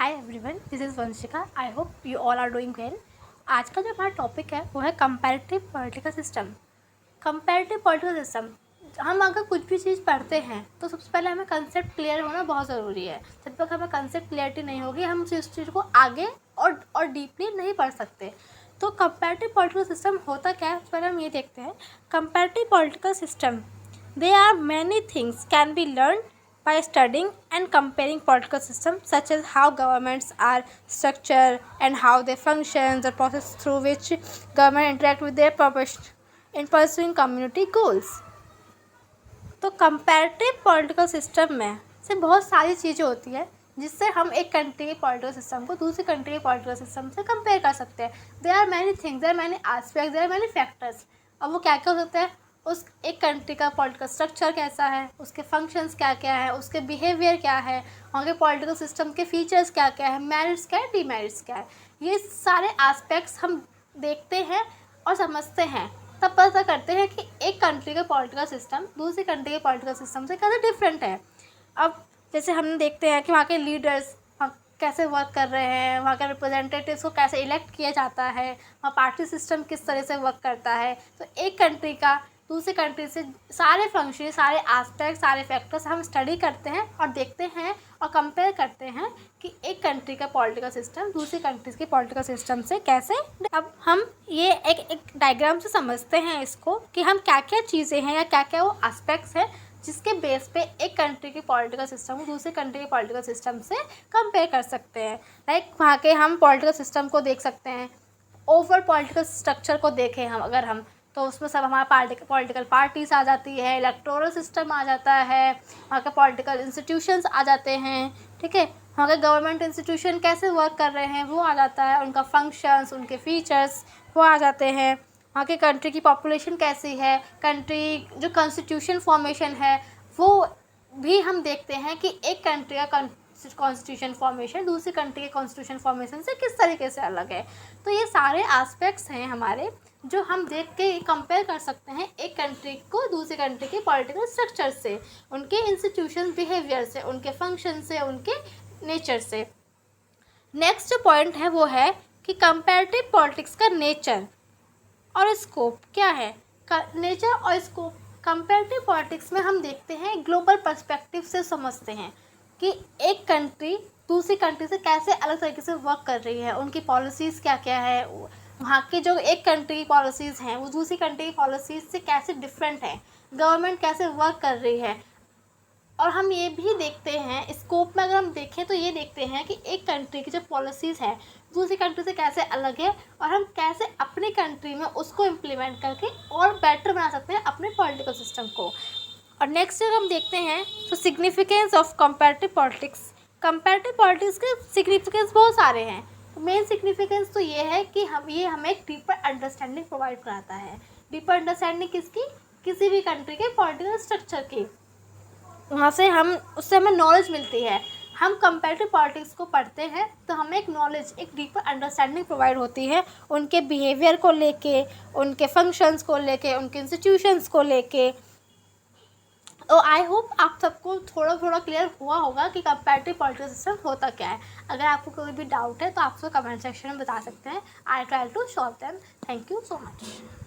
Hi everyone, this is Vanshika. I hope you all are doing well. आज का जो हमारा टॉपिक है वो है comparative political system. Comparative political system, हम अगर कुछ भी चीज़ पढ़ते हैं तो सबसे पहले हमें कंसेप्ट क्लियर होना बहुत ज़रूरी है। जब तक हमें कंसेप्ट क्लियरिटी नहीं होगी हम उस चीज़ को आगे और डीपली नहीं पढ़ सकते। तो कंपैरेटिव पॉलिटिकल सिस्टम होता क्या है, पहले हम ये देखते हैं। Comparative political system, they are many things can be learn by studying and comparing political systems, such as how governments are structured and how they function, the process through which government interact with their purpose in pursuing community goals. तो comparative political system में से बहुत सारी चीज़ें होती है जिससे हम एक कंट्री के पॉलिटिकल सिस्टम को दूसरी कंट्री के पॉलिटिकल सिस्टम से कंपेयर कर सकते हैं। There are many things, there are many aspects, there are many factors. अब वो क्या क्या हो सकते हैं, उस एक कंट्री का पॉलिटिकल स्ट्रक्चर कैसा है, उसके फंक्शंस क्या क्या है, उसके बिहेवियर क्या है, वहाँ के पॉलिटिकल सिस्टम के फीचर्स क्या क्या है, मेरिट्स क्या है, डीमेरिट्स क्या है, ये सारे एस्पेक्ट्स हम देखते हैं और समझते हैं। तब पता करते हैं कि एक कंट्री का पॉलिटिकल सिस्टम दूसरी कंट्री के पॉलिटिकल सिस्टम से कैसे डिफरेंट है। अब जैसे हम देखते हैं कि वहाँ के लीडर्स कैसे वर्क कर रहे हैं, वहाँ के रिप्रेजेंटेटिव्स को कैसे इलेक्ट किया जाता है, वहाँ पार्टी सिस्टम किस तरह से वर्क करता है। तो एक कंट्री का दूसरी कंट्री से सारे फंक्शन, सारे एस्पेक्ट, सारे फैक्टर्स हम स्टडी करते हैं और देखते हैं और कंपेयर करते हैं कि एक कंट्री का पॉलिटिकल सिस्टम दूसरी कंट्रीज़ के पॉलिटिकल सिस्टम से कैसे। अब हम ये एक डायग्राम से समझते हैं इसको कि हम क्या क्या चीज़ें हैं या क्या क्या वो एस्पेक्ट्स हैं जिसके बेस पे एक कंट्री की पॉलिटिकल सिस्टम को दूसरे कंट्री के पॉलिटिकल सिस्टम से कंपेयर कर सकते हैं। लाइक वहाँ के हम पॉलिटिकल सिस्टम को देख सकते हैं, ओवरऑल पॉलिटिकल स्ट्रक्चर को देखें हम अगर हम, तो उसमें सब हमारा पॉलिटिकल पार्टीज आ जाती है, इलेक्टोरल सिस्टम आ जाता है, वहाँ के पॉलिटिकल इंस्टीट्यूशंस आ जाते हैं, ठीक है, वहाँ के गवर्नमेंट इंस्टीट्यूशन कैसे वर्क कर रहे हैं वो आ जाता है, उनका फंक्शंस, उनके फीचर्स वो आ जाते हैं, वहाँ के कंट्री की पॉपुलेशन कैसी है, कंट्री जो कॉन्स्टिट्यूशन फॉर्मेशन है वो भी हम देखते हैं कि एक कंट्री का कॉन्स्टिट्यूशन फॉर्मेशन दूसरी कंट्री के कॉन्स्टिट्यूशन फॉर्मेशन से किस तरीके से अलग है। तो ये सारे एस्पेक्ट्स हैं हमारे जो हम देख के कंपेयर कर सकते हैं एक कंट्री को दूसरी कंट्री के पॉलिटिकल स्ट्रक्चर से, उनके इंस्टीट्यूशन बिहेवियर से, उनके फंक्शन से, उनके नेचर से। नेक्स्ट जो पॉइंट है वो है कि कंपैरेटिव पॉलिटिक्स का नेचर और स्कोप क्या है। नेचर और स्कोप कंपैरेटिव पॉलिटिक्स में हम देखते हैं ग्लोबल पर्सपेक्टिव से समझते हैं कि एक कंट्री दूसरी कंट्री से कैसे अलग तरीके से वर्क कर रही है, उनकी पॉलिसीज़ क्या क्या है, वहाँ की जो एक कंट्री की पॉलिसीज़ हैं वो दूसरी कंट्री की पॉलिसीज़ से कैसे डिफरेंट है, गवर्नमेंट कैसे वर्क कर रही है। और हम ये भी देखते हैं स्कोप में अगर हम देखें तो ये देखते हैं कि एक कंट्री की जो पॉलिसीज़ है दूसरी कंट्री से कैसे अलग है और हम कैसे अपनी कंट्री में उसको इम्प्लीमेंट करके और बेटर बना सकते हैं अपने पॉलिटिकल सिस्टम को। और नेक्स्ट जब हम देखते हैं तो significance of comparative politics. Comparative politics के सिग्निफिकेंस बहुत सारे हैं। तो मेन सिग्निफिकेंस तो ये है कि हमें एक डीपर अंडरस्टैंडिंग प्रोवाइड कराता है। डीपर अंडरस्टैंडिंग किसकी, किसी भी कंट्री के पॉलिटिकल स्ट्रक्चर की, वहाँ से उससे हमें नॉलेज मिलती है। हम कंपैरेटिव पॉलिटिक्स को पढ़ते हैं तो हमें एक नॉलेज, एक डीपर अंडरस्टैंडिंग प्रोवाइड होती है उनके बिहेवियर को लेके, उनके फंक्शंस को लेके, उनके इंस्टीट्यूशंस को लेके। तो आई होप आप सबको थोड़ा थोड़ा क्लियर हुआ होगा कि कंपैरेटिव पॉलिटिकल सिस्टम होता क्या है। अगर आपको कोई भी डाउट है तो आप उसको कमेंट सेक्शन में बता सकते हैं। I try to solve them. Thank you so much.